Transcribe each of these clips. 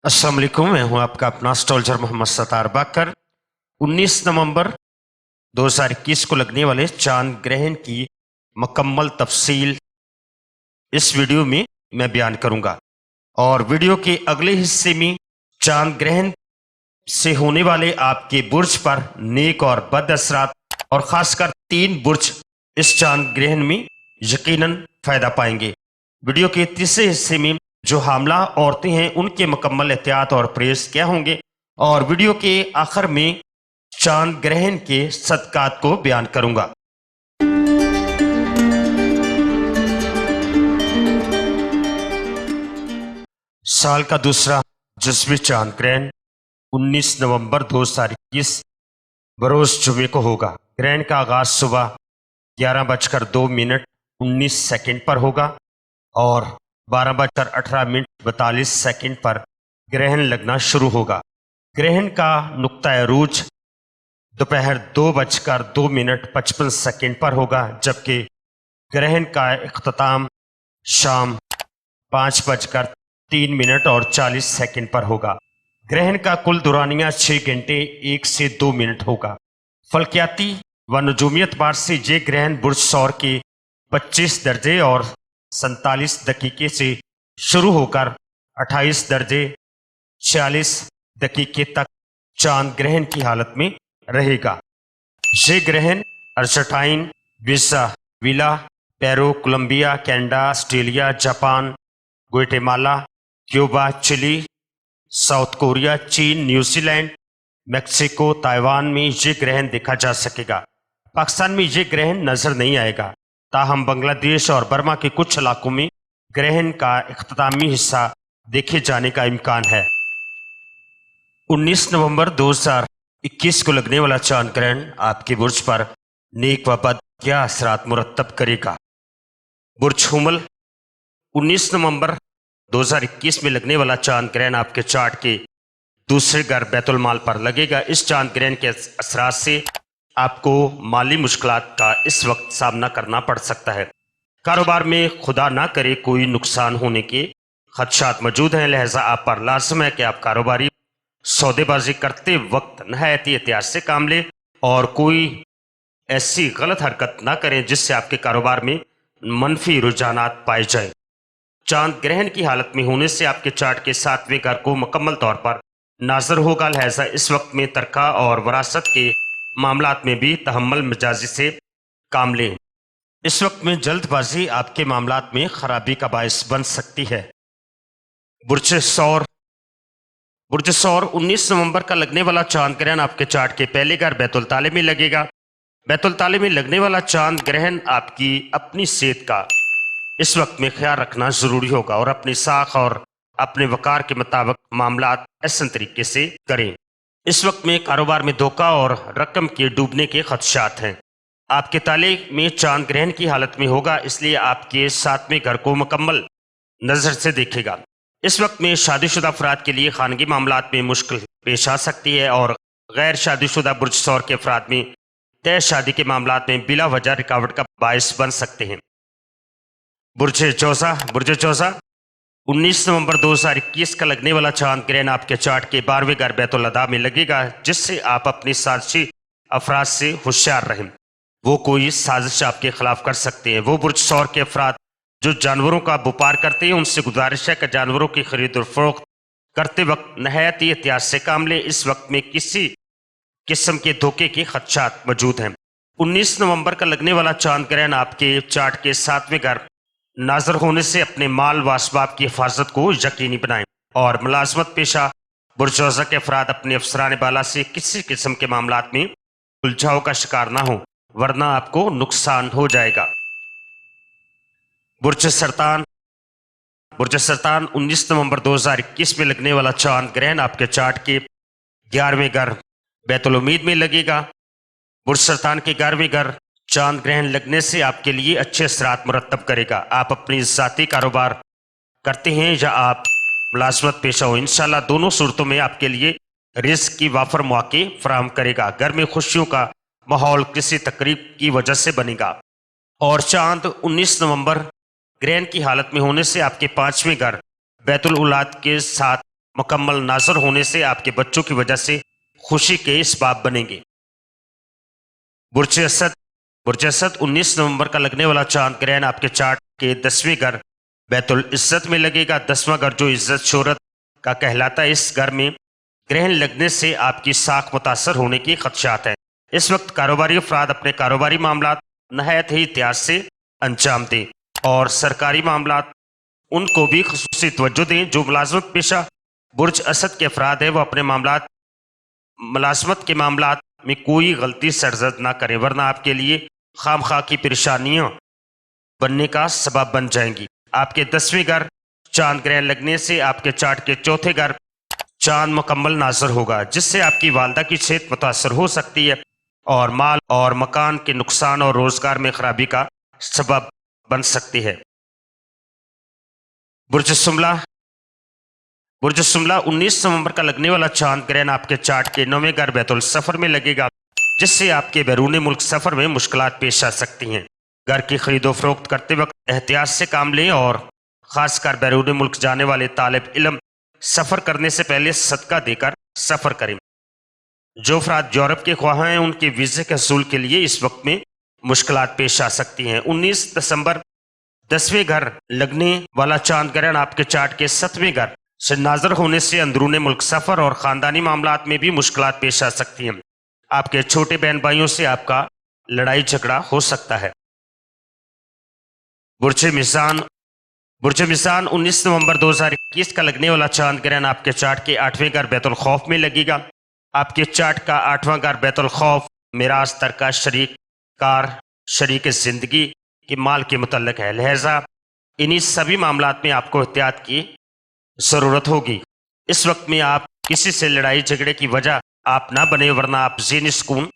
अस्सलाम वालेकुम, मैं हूं आपका अपना एस्ट्रोलॉजर मोहम्मद सत्तार बाकर। 19 नवंबर 2021 को लगने वाले चांद ग्रहण की मुकम्मल तफसील इस वीडियो में मैं बयान करूंगा। और वीडियो के अगले हिस्से में चांद ग्रहण से होने वाले आपके बुर्ज पर नेक और बद असरात और खासकर 3 बुर्ज इस चांद ग्रहण में यकीनन फायदा पाएंगे। वीडियो के तीसरे हिस्से में जो हामला औरतें हैं उनके मुकम्मल एहतियात और परहेज क्या होंगे, और वीडियो के आखिर में चांद ग्रहण के सदकात को बयान करूंगा। साल का दूसरा जज़्बी चांद ग्रहण 19 नवंबर 2021 बरोज जुमे को होगा। ग्रहण का आगाज सुबह 11:02 पर होगा और 12:18 पर ग्रहण लगना शुरू होगा। ग्रहण का नुक्ता अरूज दोपहर 2:02 पर होगा, जबकि ग्रहण का इख्तिताम शाम 5:03 पर होगा। ग्रहण का कुल दुरानिया 6 घंटे 1 से 2 मिनट होगा। फल्कियाती व नजूमी एतबार से ये ग्रहण बुर्ज सौर के 25 दर्जे और 47 दकीके से शुरू होकर 28 दर्जे 46 दकीके तक चांद ग्रहण की हालत में रहेगा। ये ग्रहण Argentina, Venezuela, Peru, Colombia, Canada, Australia, Japan, Guatemala, Cuba, Chile, South Korea, चीन, न्यूजीलैंड, मैक्सिको, ताइवान में ये ग्रहण देखा जा सकेगा। पाकिस्तान में ये ग्रहण नजर नहीं आएगा, ताहम बांग्लादेश और बर्मा के कुछ इलाकों में ग्रहण का इख्तितामी हिस्सा देखे जाने का इम्कान है। 19 नवंबर 2021 को लगने वाला चांद ग्रहण आपके बुर्ज पर नेक व बद क्या असरात मुरत्तब करेगा। बुर्ज हुमल 19 नवंबर 2021 में लगने वाला चांद ग्रहण आपके चार्ट के दूसरे घर बैतुल माल पर लगेगा। इस चांद ग्रहण के असरात से आपको माली मुश्किलात का इस वक्त सामना करना पड़ सकता है। कारोबार में खुदा ना करे कोई नुकसान होने के खदशात मौजूद हैं, लिहाजा आप पर लाजम है कि आप कारोबारी सौदेबाजी करते वक्त नहायत एहतियात से काम लें और कोई ऐसी गलत हरकत ना करें जिससे आपके कारोबार में मनफी रुझानात पाए जाएं। चांद ग्रहण की हालत में होने से आपके चार्ट के 7वें घर को मुकम्मल तौर पर नाजर होगा, लिहाजा इस वक्त में तरका और वरासत के मामलात में भी तहम्मुल मिजाजी से काम लें। इस वक्त में जल्दबाजी आपके मामलात में खराबी का बायस बन सकती है। बुर्ज सौर 19 नवंबर का लगने वाला चांद ग्रहण आपके चार्ट के पहले घर बैतुल ताले में लगेगा। बैतुल ताले में लगने वाला चांद ग्रहण आपकी अपनी सेहत का इस वक्त में ख्याल रखना जरूरी होगा और अपनी साख और अपने वकार के मुताबिक मामलात ऐसे तरीके से करें। इस वक्त में कारोबार में धोखा और रकम के डूबने के खदशात हैं। आपके ताले में चांद ग्रहण की हालत में होगा, इसलिए आपके 7वें घर को मुकम्मल नजर से देखेगा। इस वक्त में शादीशुदा अफराद के लिए खानगी मामलात में मुश्किल पेश आ सकती है और गैर शादीशुदा बुर्ज सौर के अफराद में तय शादी के मामलात में बिला वजह रुकावट का बायस बन सकते हैं। बुर्ज चौसा 19 नवंबर 2021 का लगने वाला चांद ग्रहण आपके चार्ट के 12वें घर बैतुल अदा में लगेगा, जिससे आप अपनी साजिशी अफराद से होशियार रहें। वो कोई साजिश आपके खिलाफ कर सकते हैं। वो बुर्ज सौर के अफराद जो जानवरों का व्यापार करते हैं उनसे गुजारिश है कि जानवरों की खरीद और फरोख्त करते वक्त नहायत एहतियात से काम लें। इस वक्त में किसी किस्म के धोखे के खदशात मौजूद हैं। 19 नवंबर का लगने वाला चांद ग्रहण आपके चार्ट के 7वें घर नाजर होने से अपने माल व असबाब की हिफाजत को यकीनी बनाएं और मुलाजमत पेशा बुर्जोजा के अफराद अपने अफसरान बाला से किसी किस्म के मामलात में उलझाव का शिकार ना हो, वरना आपको नुकसान हो जाएगा। बुर्ज सरतान 19 नवंबर 2021 में लगने वाला चांद ग्रहण आपके चार्ट के 11वें घर बैतुल उम्मीद में लगेगा। बुर्ज सरतान के 11वें घर चांद ग्रहण लगने से आपके लिए अच्छे असरात मुरत्तब करेगा। आप अपनी ज़ाती कारोबार करते हैं या आप मुलाजमत पेशा हो, इंशाल्लाह दोनों सूरतों में आपके लिए रिस्क की वाफर मौके फराहम करेगा। घर में खुशियों का माहौल किसी तकरीब की वजह से बनेगा। और चांद 19 नवंबर ग्रहण की हालत में होने से आपके 5वें घर बैतुल औलाद के साथ मुकम्मल नाजर होने से आपके बच्चों की वजह से खुशी के इसबाब बनेंगे। बुर्ज असद, बुर्ज असद 19 नवंबर का लगने वाला चांद ग्रहण आपके चार्ट के 10वें घर बैतुल इज्जत में लगेगा। 10वां घर जो इज्जत शोहरत का कहलाता है, इस घर में ग्रहण लगने से आपकी साख मुतासर होने की खदशात हैं। इस वक्त कारोबारी अफराद अपने कारोबारी मामलात नहायत ही एहतियात से अंजाम दें और सरकारी मामलात उनको भी खुसूसी तवज्जो दें। जो मुलाजमत पेशा बुर्ज असद के अफराद हैं वो अपने मुलाजमत के मामलात में कोई गलती सरजद ना करें, वरना आपके लिए खामखा की परेशानियां बनने का सबब बन जाएंगी। आपके 10वें घर चांद ग्रहण लगने से आपके चार्ट के चौथे घर चांद मुकम्मल नाजर होगा, जिससे आपकी वालदा की सेहत मुतासर हो सकती है और माल और मकान के नुकसान और रोजगार में खराबी का सबब बन सकती है। बुर्ज सुमला, बुर्ज सुमला 19 नवंबर का लगने वाला चांद ग्रहण आपके चार्ट के 9वें घर बैतुल सफर में लगेगा, जिससे आपके बैरून मुल्क सफर में मुश्किलात पेश आ सकती हैं। घर की खरीदो फरोख्त करते वक्त एहतियात से काम लें और खासकर बैरून मुल्क जाने वाले तालिब इल्म सफर करने से पहले सदका देकर सफर करें। जो अफराद यूरोप के ख्वाह हैं उनके वीजे के हसूल के लिए इस वक्त में मुश्किलात पेश आ सकती हैं। 19 दिसंबर 10वें घर लगने वाला चांद ग्रहण आपके चार्ट के 7वें घर से नाजर होने से अंदरून मुल्क सफर और खानदानी मामलात में भी मुश्किलात पेश आ सकती हैं। आपके छोटे बहन भाइयों से आपका लड़ाई झगड़ा हो सकता है। बुर्ज मिजान, बुर्ज मिजान 19 नवंबर 2021 का लगने वाला चांद ग्रहण आपके चार्ट के 8वें घर बैतुल खौफ में लगेगा। आपके चार्ट का 8वां घर बैतुल खौफ मिराज, तरका, शरीक कार, शरीक जिंदगी के माल के मुतल्लिक है, लिहाजा इन्हीं सभी मामलात में आपको एहतियात की ज़रूरत होगी। इस वक्त में आप किसी से लड़ाई झगड़े की वजह आप ना बने, वरना आप ज़हनी सुकून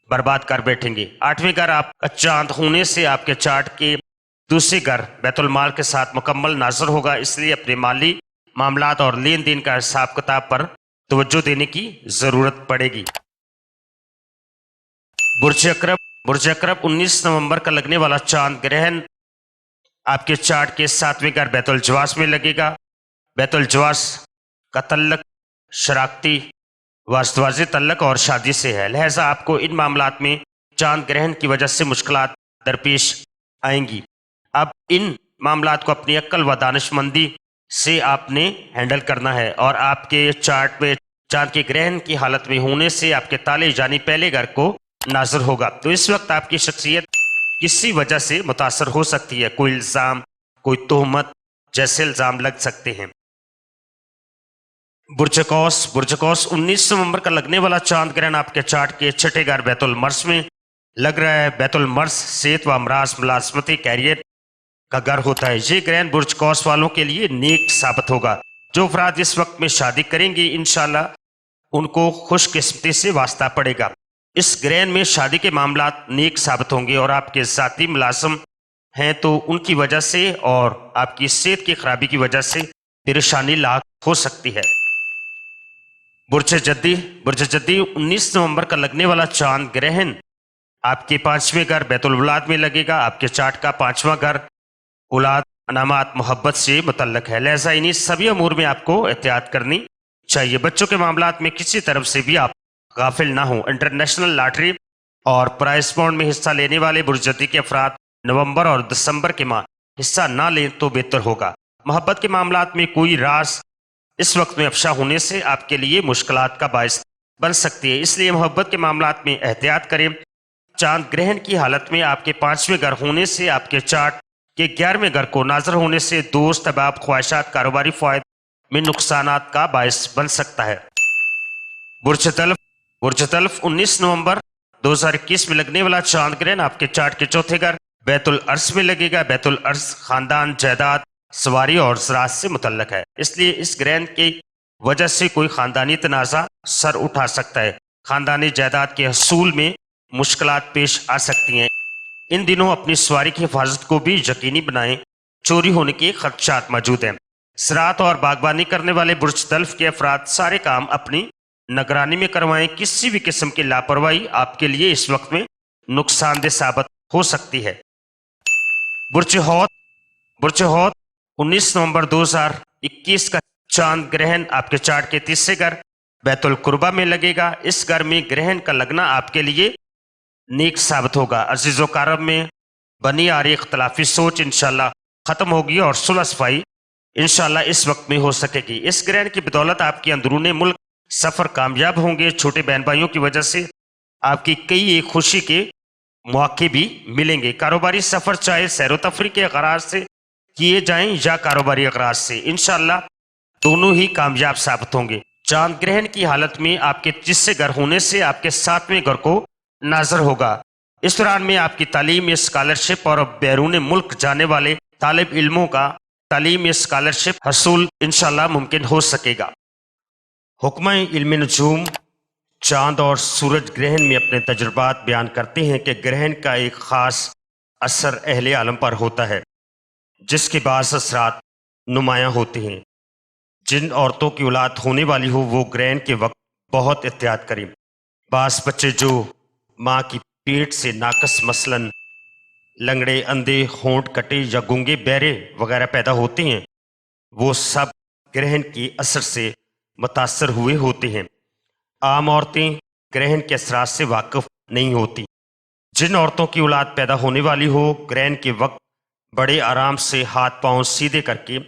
बर्बाद कर बैठेंगे। 8वें घर आपका चांद होने से आपके चार्ट के दूसरे घर बैतुल माल के साथ मुकम्मल नाजर होगा, इसलिए अपने माली मामलात और लेन देन का हिसाब किताब पर तवज्जो देने की ज़रूरत पड़ेगी। बुर्ज अकरब, बुर्ज अकरब 19 नवंबर का लगने वाला चांद ग्रहण आपके चार्ट के 7वें घर बैतुल जवास में लगेगा। बैतुल जवास का तल्लक शराकती वास्तवाजी तल्लक और शादी से है, लिहाजा आपको इन मामलात में चांद ग्रहण की वजह से मुश्किलात दरपेश आएंगी। अब इन मामलात को अपनी अक्ल व दानिशमंदी से आपने हैंडल करना है और आपके चार्ट में चांद के ग्रहण की हालत में होने से आपके ताले यानी पहले घर को नाजर होगा, तो इस वक्त आपकी शख्सियत किसी वजह से मुतासर हो सकती है। कोई इल्ज़ाम, कोई तोहमत जैसे इल्ज़ाम लग सकते हैं। बुर्ज कौस, बुर्ज कौस 19 नवंबर का लगने वाला चांद ग्रहण आपके चार्ट के 6ठे घर बैतुल मर्स में लग रहा है। बैतुल मर्स सेहत व अमराज, मुलाजमती, कैरियर का घर होता है। ये ग्रहण बुर्ज कौस वालों के लिए नेक साबित होगा। जो अफराद इस वक्त में शादी करेंगे इंशाल्लाह उनको खुशकिस्मती से वास्ता पड़ेगा। इस ग्रहण में शादी के मामलात नेक साबित होंगे और आपके ज़ाती मुलाजिम हैं तो उनकी वजह से और आपकी सेहत की खराबी की वजह से परेशानी लाक हो सकती है। बुर्ज जद्दी, बुर्ज जद्दी 19 नवंबर का लगने वाला चांद ग्रहण आपके 5वें घर बैतुल औलाद में लगेगा। आपके चार्ट का 5वां घर औलाद, अनामात, मोहब्बत से मुतल्लक है, लिहाजा इन्हीं सभी अमूर में आपको एहतियात करनी चाहिए। बच्चों के मामलात में किसी तरफ से भी आप गाफिल ना हो। इंटरनेशनल लॉटरी और प्राइस बॉन्ड में हिस्सा लेने वाले बुर्जदी के अफराद नवंबर और दिसंबर के माह हिस्सा ना लें तो बेहतर होगा। मोहब्बत के मामलात में कोई राज इस वक्त में अफशा होने से आपके लिए मुश्किलात का बायस बन सकती है, इसलिए मोहब्बत के मामलात में एहतियात करें। चांद ग्रहण की हालत में आपके 5वें घर होने से आपके चार्ट के 11वें घर को नाजर होने से दोस्त, अहबाब, ख्वाहिशात, कारोबारी फ़ायद में नुकसानात का बायस बन सकता है। बुर्ज तल्फ, बुर्ज तल्फ 19 नवंबर 2021 में लगने वाला चांद ग्रहण आपके चार्ट के 4थे घर बैतुल अर्स में लगेगा। बैतुल अर्स खानदान, जायदाद, सवारी और ज़राअत से मुतल्लक है, इसलिए इस ग्रहण की वजह से कोई खानदानी तनाज़ा सर उठा सकता है। खानदानी जायदाद के हसूल में मुश्किलात पेश आ सकती हैं। इन दिनों अपनी सवारी की हिफाजत को भी यकीनी बनाएं, चोरी होने के खदशात मौजूद हैं। ज़राअत और बागबानी करने वाले बुर्ज तल्फ के अफराद सारे काम अपनी निगरानी में करवाएं। किसी भी किस्म की लापरवाही आपके लिए इस वक्त में नुकसानदेह साबित हो सकती है। बुर्ज हौत, बुर्ज हौत 19 नवंबर 2021 का चांद ग्रहण आपके चार्ट के तीसरे घर बैतुल कुर्बा में लगेगा। इस घर में ग्रहण का लगना आपके लिए नेक साबित होगा। अजीज़ो कारब में बनी आ रही इख्तलाफी सोच इंशाल्लाह ख़त्म होगी और सुलह सफाई इंशाल्लाह इस वक्त में हो सकेगी। इस ग्रहण की बदौलत आपके अंदरूनी मुल्क सफ़र कामयाब होंगे। छोटे बहन भाइयों की वजह से आपकी कई एक खुशी के मौके भी मिलेंगे। कारोबारी सफ़र चाहे सैर तफरी के गराज से किए जाएं या कारोबारी गराज से, इंशाल्लाह दोनों ही कामयाब साबित होंगे। चांद ग्रहण की हालत में आपके तीसरे घर होने से आपके सातवें घर को नाजर होगा। इस दौरान में आपकी तालीम स्कॉलरशिप और बैरून मुल्क जाने वाले तालिब इल्मों का तालीम स्कॉलरशिप हसूल इंशाल्लाह मुमकिन हो सकेगा। हुक्म इल्म नजूम चांद और सूरज ग्रहण में अपने तजुर्बात बयान करते हैं कि ग्रहण का एक ख़ास असर अहले आलम पर होता है जिसके बाज़ असरात नुमायाँ होते हैं। जिन औरतों की औलाद होने वाली हो वो ग्रहण के वक्त बहुत एहतियात करें। बास बच्चे जो माँ की पेट से नाकस मसलन लंगड़े, अंधे, होंठ कटे या गूंगे, बहरे वगैरह पैदा होते हैं वो सब ग्रहण के असर से मुतासर हुए होते हैं। आम औरतें ग्रहण के असरात से वाकिफ नहीं होती। जिन औरतों की औलाद पैदा होने वाली हो ग्रहण के वक्त बड़े आराम से हाथ पांव सीधे करके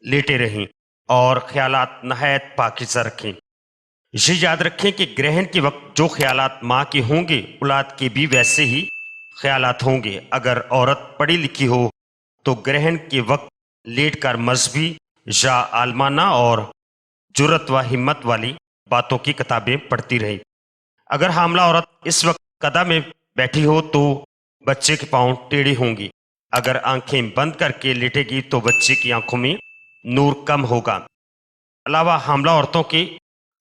लेटे रहें और ख्यालात नहायत पाकीज़ा रखें। ये याद रखें कि ग्रहण के वक्त जो ख्यालात माँ के होंगे औलाद के भी वैसे ही ख्यालात होंगे। अगर औरत पढ़ी लिखी हो तो ग्रहण के वक्त लेट कर मजहबी या आलमाना और जुर्रत व हिम्मत वाली बातों की किताबें पढ़ती रहे। अगर हामला औरत इस वक्त कदा में बैठी हो तो बच्चे के पांव टेढ़े होंगे। अगर आंखें बंद करके लेटेगी तो बच्चे की आंखों में नूर कम होगा। अलावा हामला औरतों के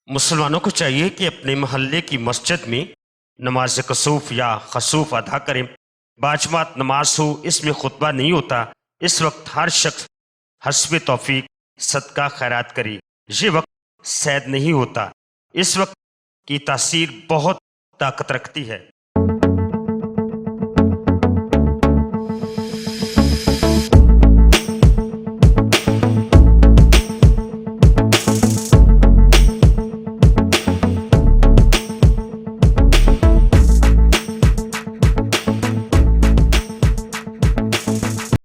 मुसलमानों को चाहिए कि अपने महल्ले की मस्जिद में नमाज कसूफ या खसूफ अदा करें। बाजमात नमाज हो, इसमें खुतबा नहीं होता। इस वक्त हर शख्स हस्ब तौफीक सदका खैरात करे। ये वक्त सैद नहीं होता। इस वक्त की तासीर बहुत ताकत रखती है।